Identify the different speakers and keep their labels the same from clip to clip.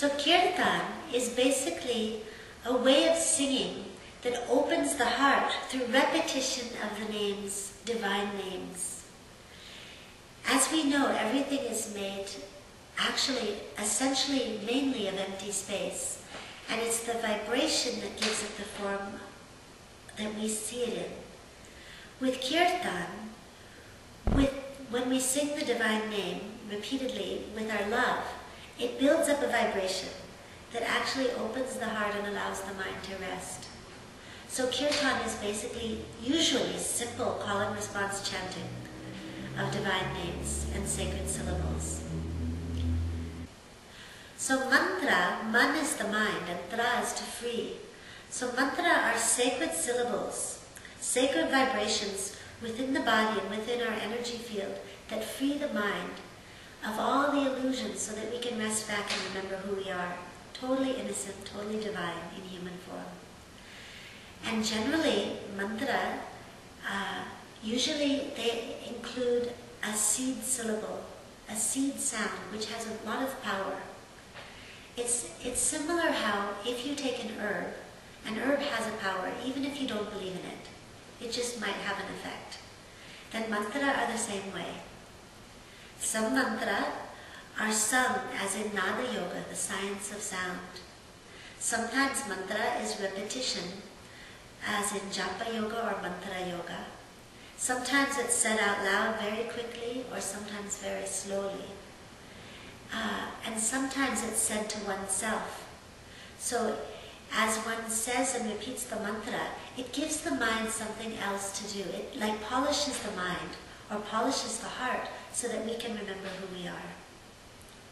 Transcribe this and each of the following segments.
Speaker 1: So kirtan is basically a way of singing that opens the heart through repetition of the names, divine names. As we know, everything is made actually, essentially, mainly of empty space. And it's the vibration that gives it the form that we see it in. With kirtan, when we sing the divine name repeatedly with our love, it builds up a vibration that actually opens the heart and allows the mind to rest. So kirtan is basically, usually, simple call and response chanting of divine names and sacred syllables. So mantra, man is the mind and tra is to free. So mantra are sacred syllables, sacred vibrations within the body and within our energy field that free the mind of all the illusions so that we can rest back and remember who we are, totally innocent, totally divine in human form. And generally, mantra, usually they include a seed syllable, a seed sound, which has a lot of power. It's similar how if you take an herb has a power, even if you don't believe in it. It just might have an effect. Then mantra are the same way. Some mantra are sung as in nada yoga, the science of sound. Sometimes mantra is repetition, as in japa yoga or mantra yoga. Sometimes it's said out loud very quickly or sometimes very slowly. And sometimes it's said to oneself. So as one says and repeats the mantra, it gives the mind something else to do. It like polishes the mind or polishes the heart so that we can remember who we are.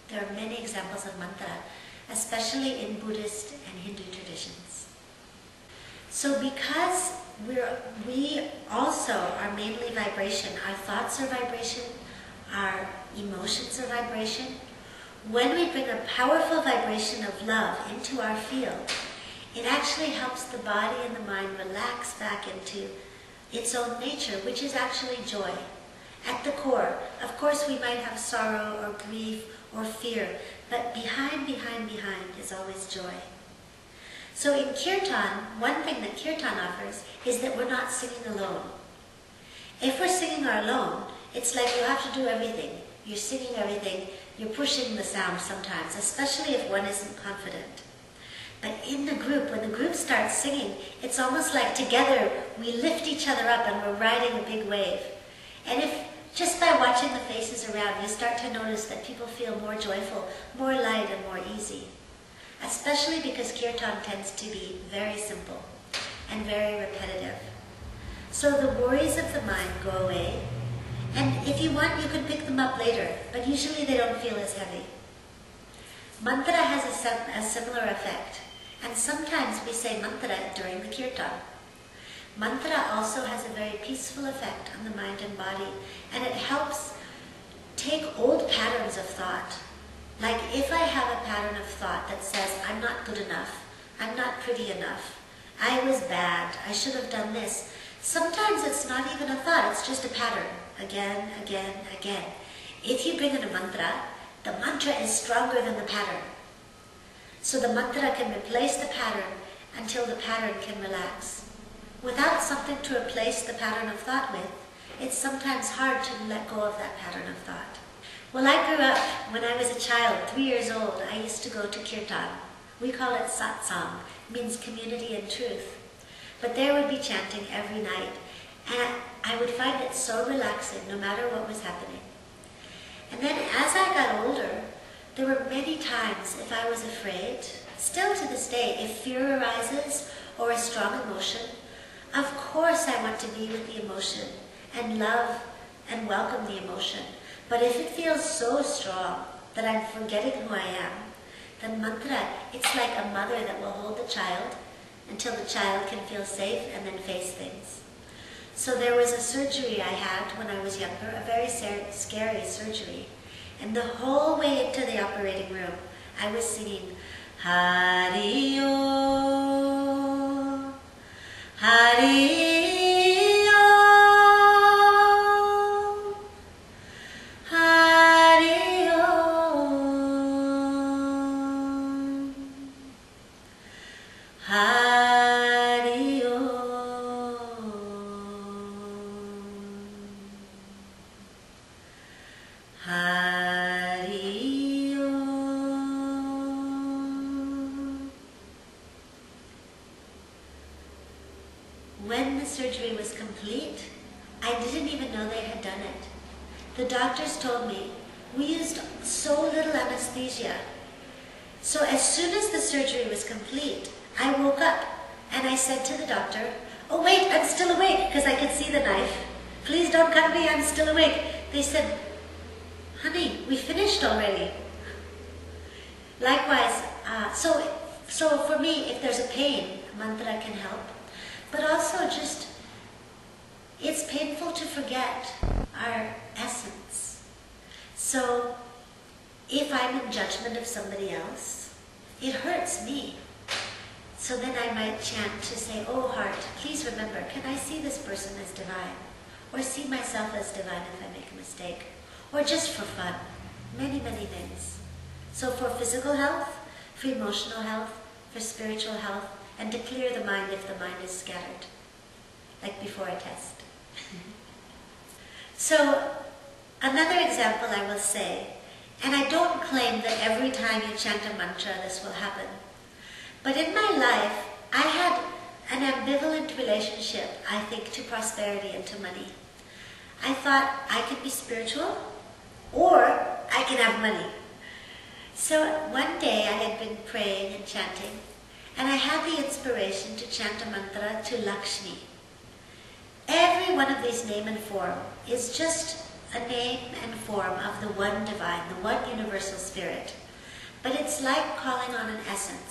Speaker 1: There are many examples of mantra, especially in Buddhist and Hindu traditions. So because we also are mainly vibration, our thoughts are vibration, our emotions are vibration, when we bring a powerful vibration of love into our field, it actually helps the body and the mind relax back into its own nature, which is actually joy. At the core, of course we might have sorrow or grief or fear, but behind is always joy. So in kirtan, one thing that kirtan offers is that we're not singing alone. If we're singing alone, it's like you have to do everything. You're singing everything, you're pushing the sound sometimes, especially if one isn't confident. But in the group, when the group starts singing, it's almost like together we lift each other up and we're riding a big wave. And if just by watching the faces around, you start to notice that people feel more joyful, more light and more easy. Especially because kirtan tends to be very simple and very repetitive. So the worries of the mind go away, and if you want, you can pick them up later, but usually they don't feel as heavy. Mantra has a similar effect, and sometimes we say mantra during the kirtan. Mantra also has a very peaceful effect on the mind and body, and it helps take old patterns of thought. Like if I have a pattern of thought that says, I'm not good enough, I'm not pretty enough, I was bad, I should have done this. Sometimes it's not even a thought, it's just a pattern, again, again, again. If you bring in a mantra, the mantra is stronger than the pattern. So the mantra can replace the pattern until the pattern can relax. Without something to replace the pattern of thought with, it's sometimes hard to let go of that pattern of thought. Well, I grew up, when I was a child, 3 years old, I used to go to kirtan. We call it satsang, means community and truth. But there would be chanting every night, and I would find it so relaxing no matter what was happening. And then as I got older, there were many times if I was afraid, still to this day, if fear arises or a strong emotion, of course I want to be with the emotion and love and welcome the emotion. But if it feels so strong that I'm forgetting who I am, then mantra, it's like a mother that will hold the child until the child can feel safe and then face things. So there was a surgery I had when I was younger, a very scary surgery. And the whole way into the operating room, I was singing, Hari-o, Hari-o. Hari Om. Hari Om. When the surgery was complete, I didn't even know they had done it. The doctors told me, we used so little anesthesia. So as soon as the surgery was complete, I woke up and I said to the doctor, oh wait, I'm still awake, because I could see the knife. Please don't cut me, I'm still awake. They said, honey, we finished already. Likewise, so for me, if there's a pain, mantra can help. But also just, it's painful to forget our essence. So if I'm in judgment of somebody else, it hurts me. So then I might chant to say, oh heart, please remember, can I see this person as divine? Or see myself as divine if I make a mistake? Or just for fun? Many, many things. So for physical health, for emotional health, for spiritual health, and to clear the mind if the mind is scattered, like before a test. So another example I will say, and I don't claim that every time you chant a mantra this will happen, but in my life I had an ambivalent relationship, I think, to prosperity and to money. I thought I could be spiritual or I can have money. So one day I had been praying and chanting, and I had the inspiration to chant a mantra to Lakshmi. Every one of these name and form is just a name and form of the one divine, the one universal spirit. But it's like calling on an essence.